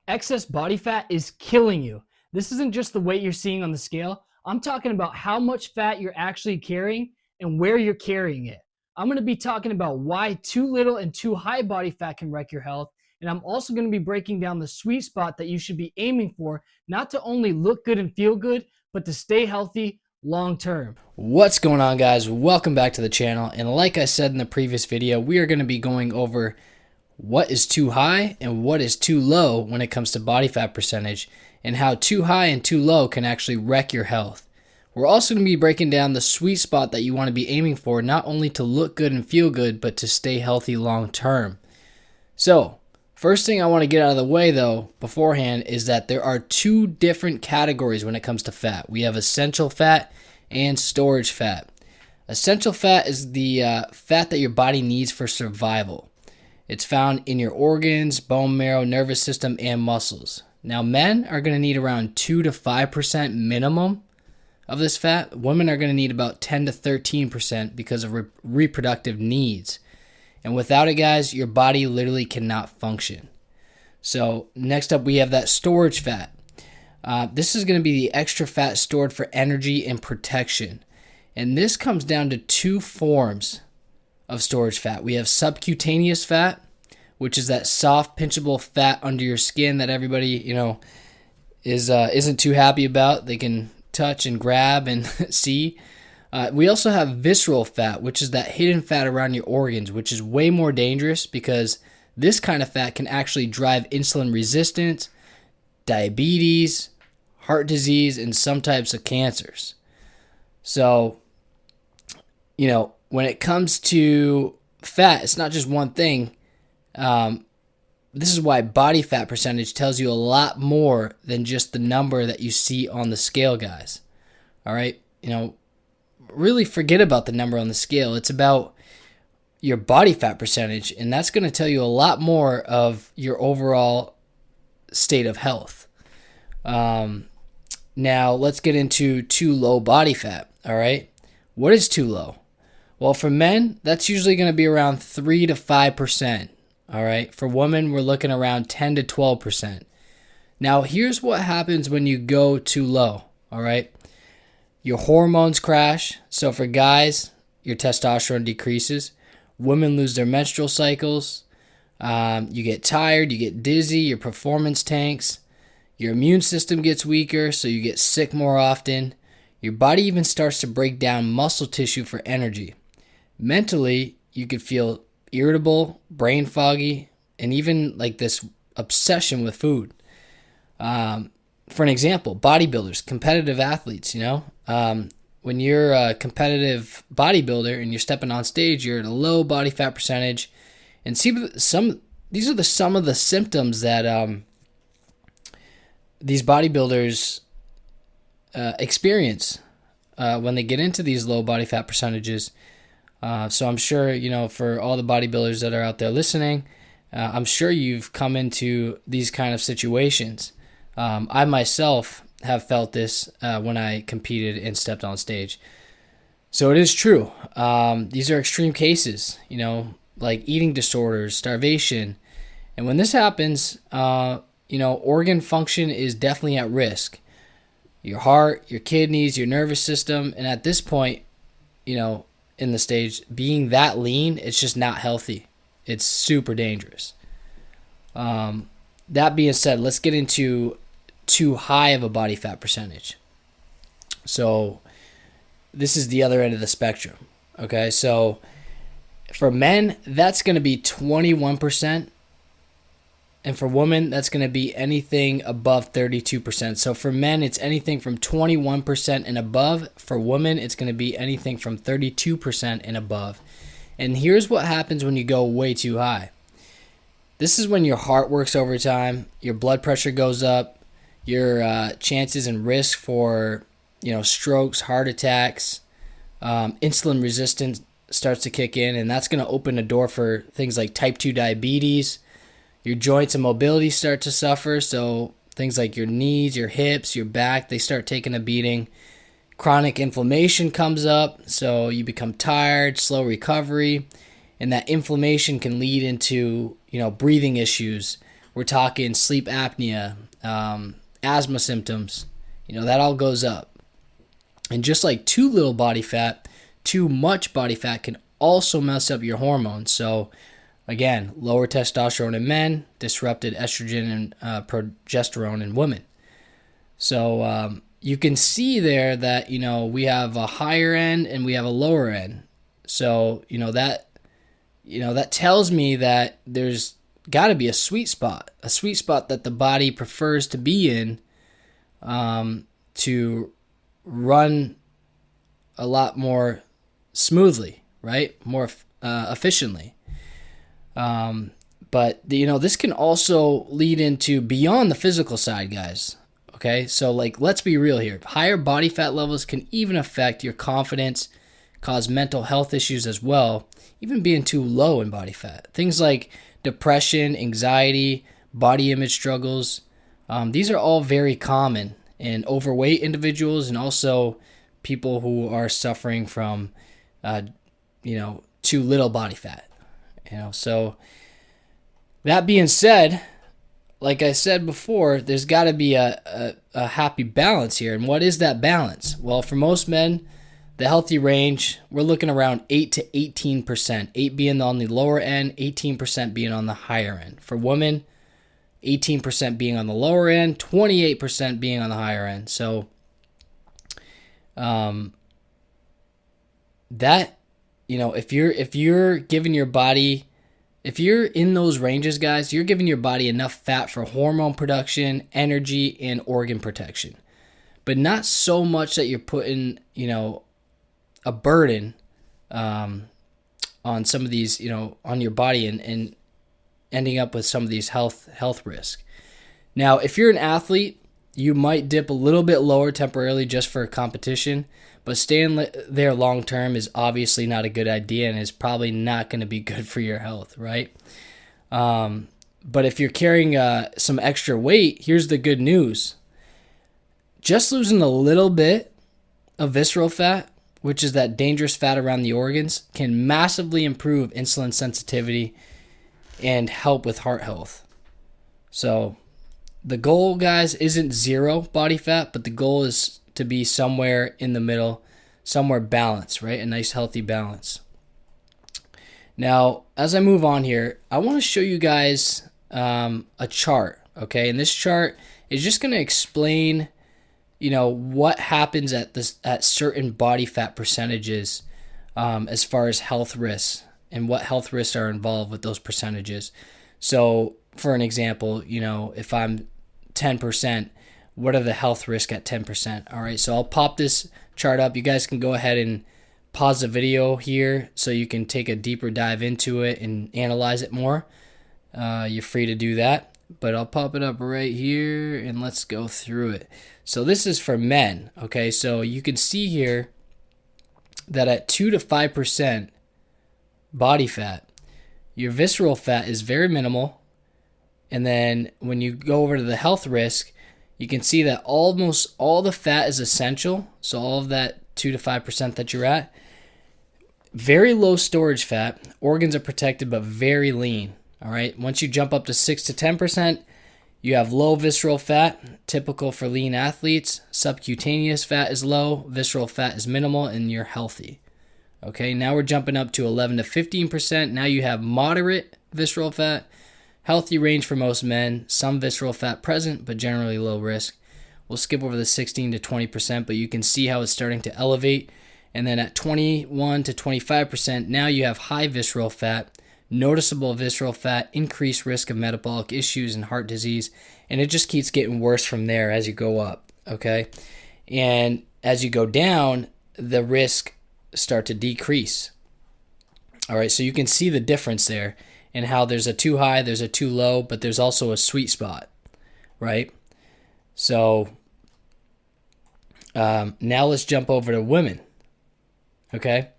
Excess body fat is killing you. This isn't just the weight you're seeing on the scale. I'm talking about how much fat you're actually carrying and where you're carrying it. I'm going to be talking about why too little and too high body fat can wreck your health. And I'm also going to be breaking down the sweet spot that you should be aiming for, not to only look good and feel good, but to stay healthy long term. What's going on, guys? Welcome back to the channel. And like I said in the previous video, we are going to be going over what is too high and what is too low when it comes to body fat percentage, and how too high and too low can actually wreck your health. We're also going to be breaking down the sweet spot that you want to be aiming for, not only to look good and feel good, but to stay healthy long term. So, first thing I want to get out of the way though beforehand is that there are two different categories when it comes to fat. We have essential fat and storage fat. Essential fat is the fat that your body needs for survival. It's found in your organs, bone marrow, nervous system, and muscles. Now, men are going to need around 2 to 5% minimum of this fat. Women are going to need about 10 to 13% because of reproductive needs. And without it, guys, your body literally cannot function. So next up, we have that storage fat. This is going to be the extra fat stored for energy and protection. And this comes down to two forms of storage fat. We have subcutaneous fat, which is that soft pinchable fat under your skin that everybody isn't too happy about. They can touch and grab and see. We also have visceral fat, which is that hidden fat around your organs, which is way more dangerous because this kind of fat can actually drive insulin resistance, diabetes, heart disease, and some types of cancers. So, when it comes to fat, it's not just one thing. This is why body fat percentage tells you a lot more than just the number that you see on the scale, guys. All right? Really forget about the number on the scale. It's about your body fat percentage, and that's going to tell you a lot more of your overall state of health. Now, let's get into too low body fat. All right? What is too low? Well, for men, that's usually going to be around 3 to 5%. All right. For women, we're looking around 10 to 12%. Now, here's what happens when you go too low. All right. Your hormones crash. So for guys, your testosterone decreases. Women lose their menstrual cycles. You get tired. You get dizzy. Your performance tanks. Your immune system gets weaker, so you get sick more often. Your body even starts to break down muscle tissue for energy. Mentally, you could feel irritable, brain foggy, and even like this obsession with food. For an example, bodybuilders, competitive athletes, when you're a competitive bodybuilder and you're stepping on stage, you're at a low body fat percentage. And these are some of the symptoms that these bodybuilders experience when they get into these low body fat percentages. So I'm sure, for all the bodybuilders that are out there listening, I'm sure you've come into these kind of situations. I myself have felt this when I competed and stepped on stage. So it is true. These are extreme cases, like eating disorders, starvation. And when this happens, organ function is definitely at risk. Your heart, your kidneys, your nervous system. And at this point, in the stage, being that lean, it's just not healthy. It's super dangerous. That being said, let's get into too high of a body fat percentage. So this is the other end of the spectrum. Okay, so for men, that's going to be 21%. And for women, that's going to be anything above 32%. So for men, it's anything from 21% and above. For women, it's going to be anything from 32% and above. And here's what happens when you go way too high. This is when your heart works overtime, your blood pressure goes up, your chances and risk for strokes, heart attacks, insulin resistance starts to kick in, and that's going to open a door for things like type 2 diabetes. Your joints and mobility start to suffer, so things like your knees, your hips, your back, they start taking a beating. Chronic inflammation comes up, so you become tired, slow recovery, and that inflammation can lead into, breathing issues, we're talking sleep apnea, asthma symptoms, that all goes up. And just like too little body fat, too much body fat can also mess up your hormones. So again, lower testosterone in men, disrupted estrogen and progesterone in women. So you can see there that, we have a higher end and we have a lower end. So, that tells me that there's got to be a sweet spot that the body prefers to be in to run a lot more smoothly, right? More efficiently. But this can also lead into beyond the physical side, guys. Okay, so let's be real here. Higher body fat levels can even affect your confidence, cause mental health issues as well, even being too low in body fat. Things like depression, anxiety, body image struggles. These are all very common in overweight individuals and also people who are suffering from, too little body fat. So that being said, like I said before, there's got to be a happy balance here. And what is that balance? Well, for most men, the healthy range, we're looking around 8 to 18%. 8 being on the lower end, 18% being on the higher end. For women, 18% being on the lower end, 28% being on the higher end. So that, if you're giving your body, if you're in those ranges, guys, you're giving your body enough fat for hormone production, energy, and organ protection. But not so much that you're putting, a burden on some of these, on your body and ending up with some of these health risks. Now, if you're an athlete, you might dip a little bit lower temporarily just for competition, but staying there long term is obviously not a good idea and is probably not going to be good for your health, right? But if you're carrying some extra weight, here's the good news. Just losing a little bit of visceral fat, which is that dangerous fat around the organs, can massively improve insulin sensitivity and help with heart health. So the goal, guys, isn't zero body fat, but the goal is to be somewhere in the middle, somewhere balanced, right? A nice healthy balance. Now, as I move on here, I want to show you guys a chart, okay? And this chart is just going to explain, what happens at certain body fat percentages as far as health risks and what health risks are involved with those percentages. So, for an example, if I'm 10%, what are the health risks at 10%? All right, so I'll pop this chart up. You guys can go ahead and pause the video here so you can take a deeper dive into it and analyze it more. You're free to do that, but I'll pop it up right here and let's go through it. So this is for men, okay? So you can see here that at 2 to 5% body fat, your visceral fat is very minimal. And then when you go over to the health risk, you can see that almost all the fat is essential. So all of that 2 to 5% that you're at, very low storage fat. Organs are protected but very lean. All right. Once you jump up to 6 to 10%, you have low visceral fat, typical for lean athletes. Subcutaneous fat is low, visceral fat is minimal, and you're healthy. Okay. Now we're jumping up to 11 to 15%. Now you have moderate visceral fat. Healthy range for most men, some visceral fat present, but generally low risk. We'll skip over the 16 to 20%, but you can see how it's starting to elevate. And then at 21 to 25%, now you have high visceral fat, noticeable visceral fat, increased risk of metabolic issues and heart disease. And it just keeps getting worse from there as you go up, okay? And as you go down, the risk start to decrease. All right, so you can see the difference there. And how there's a too high, there's a too low, but there's also a sweet spot, right? So now let's jump over to women, okay?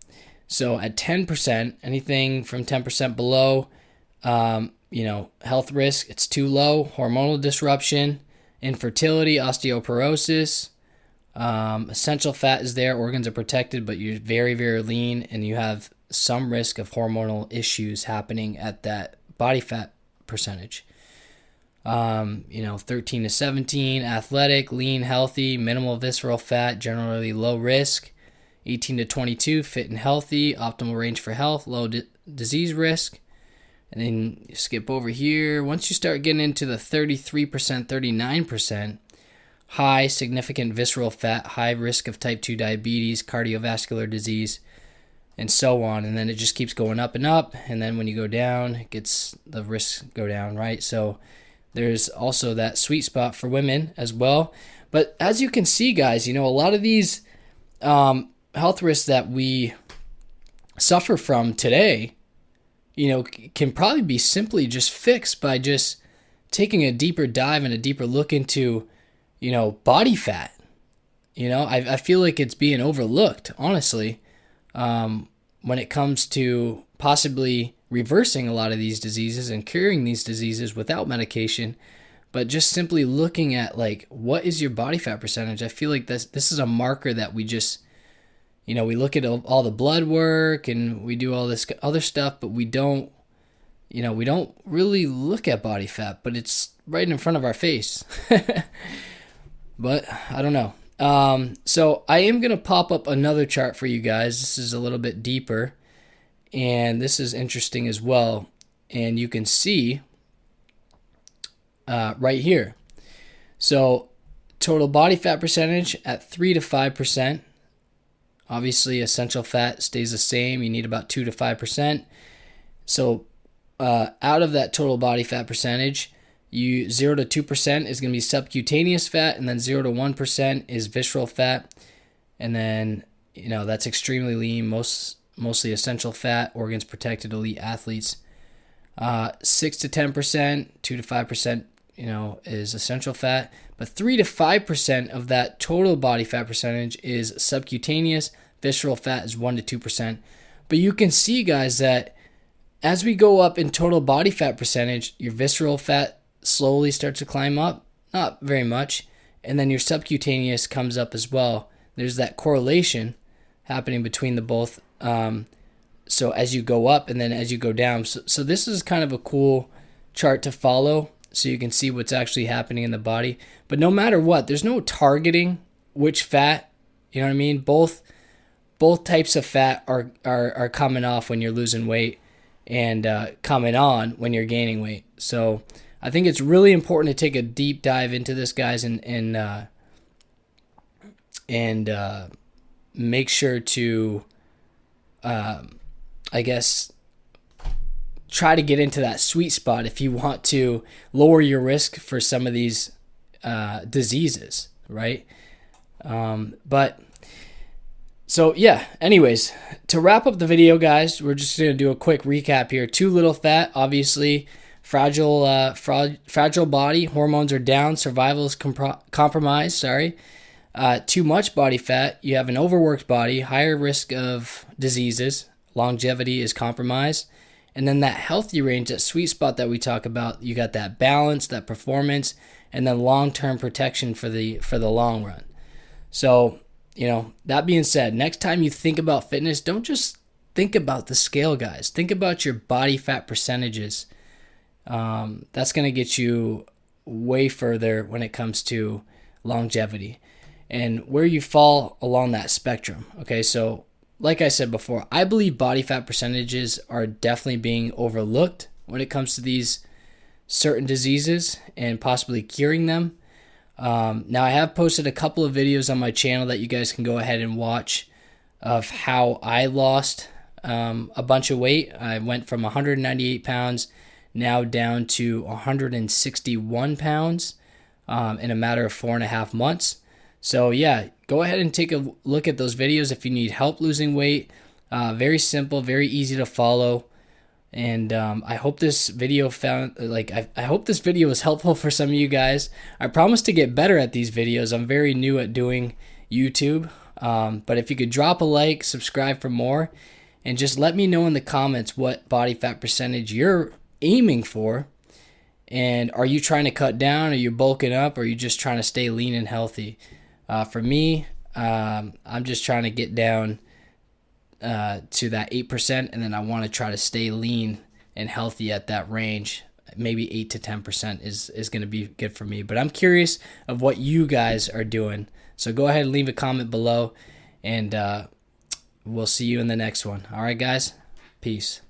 So at 10%, anything from 10% below, health risk, it's too low, hormonal disruption, infertility, osteoporosis, essential fat is there, organs are protected, but you're very, very lean, and you have some risk of hormonal issues happening at that body fat percentage. 13 to 17, athletic, lean, healthy, minimal visceral fat, generally low risk. 18 to 22, fit and healthy, optimal range for health, low disease risk. And then you skip over here. Once you start getting into the 33%, 39%, high, significant visceral fat, high risk of type 2 diabetes, cardiovascular disease, and so on. And then it just keeps going up and up. And then when you go down, it gets the risks go down, right? So there's also that sweet spot for women as well. But as you can see, guys, a lot of these health risks that we suffer from today, can probably be simply just fixed by just taking a deeper dive and a deeper look into, body fat. I feel like it's being overlooked, honestly, when it comes to possibly reversing a lot of these diseases and curing these diseases without medication, but just simply looking at what is your body fat percentage. I feel like this is a marker that we just, we look at all the blood work and we do all this other stuff, but we don't really look at body fat, but it's right in front of our face. But I don't know. So I am going to pop up another chart for you guys. This is a little bit deeper, and this is interesting as well. And you can see right here. So total body fat percentage at 3 to 5%. Obviously, essential fat stays the same. You need about 2 to 5%. So out of that total body fat percentage, 0 to 2% is going to be subcutaneous fat, and then 0 to 1% is visceral fat. And then, that's extremely lean, mostly essential fat, organs protected, elite athletes. 6 to 10%, 2 to 5%, is essential fat. But 3 to 5% of that total body fat percentage is subcutaneous. Visceral fat is 1 to 2%. But you can see, guys, that as we go up in total body fat percentage, your visceral fat slowly starts to climb up, not very much, and then your subcutaneous comes up as well. There's that correlation happening between the both. So as you go up and then as you go down. So this is kind of a cool chart to follow, so you can see what's actually happening in the body. But no matter what, there's no targeting which fat. You know what I mean? Both types of fat are coming off when you're losing weight, and coming on when you're gaining weight. So I think it's really important to take a deep dive into this, guys, and make sure to, I guess, try to get into that sweet spot if you want to lower your risk for some of these diseases, right? So yeah, anyways, to wrap up the video, guys, we're just going to do a quick recap here. Too little fat, obviously, fragile body, hormones are down, survival is compromised, too much body fat, you have an overworked body, higher risk of diseases, longevity is compromised. And then that healthy range, that sweet spot that we talk about, you got that balance, that performance, and then long-term protection for the long run. So, that being said, next time you think about fitness, don't just think about the scale, guys. Think about your body fat percentages. That's going to get you way further when it comes to longevity and where you fall along that spectrum. Okay, so like I said before, I believe body fat percentages are definitely being overlooked when it comes to these certain diseases and possibly curing them. Now, I have posted a couple of videos on my channel that you guys can go ahead and watch of how I lost a bunch of weight. I went from 198 pounds now down to 161 pounds in a matter of 4.5 months. So yeah, go ahead and take a look at those videos if you need help losing weight. Very simple, very easy to follow. And I hope this video I hope this video was helpful for some of you guys. I promise to get better at these videos. I'm very new at doing YouTube. But if you could drop a like, subscribe for more, and just let me know in the comments what body fat percentage you're aiming for. And are you trying to cut down? Are you bulking up? Or are you just trying to stay lean and healthy? For me, I'm just trying to get down to that 8%, and then I want to try to stay lean and healthy at that range maybe 8 to 10% is going to be good for me. But I'm curious of what you guys are doing. So go ahead and leave a comment below, and we'll see you in the next one. All right, guys? Peace.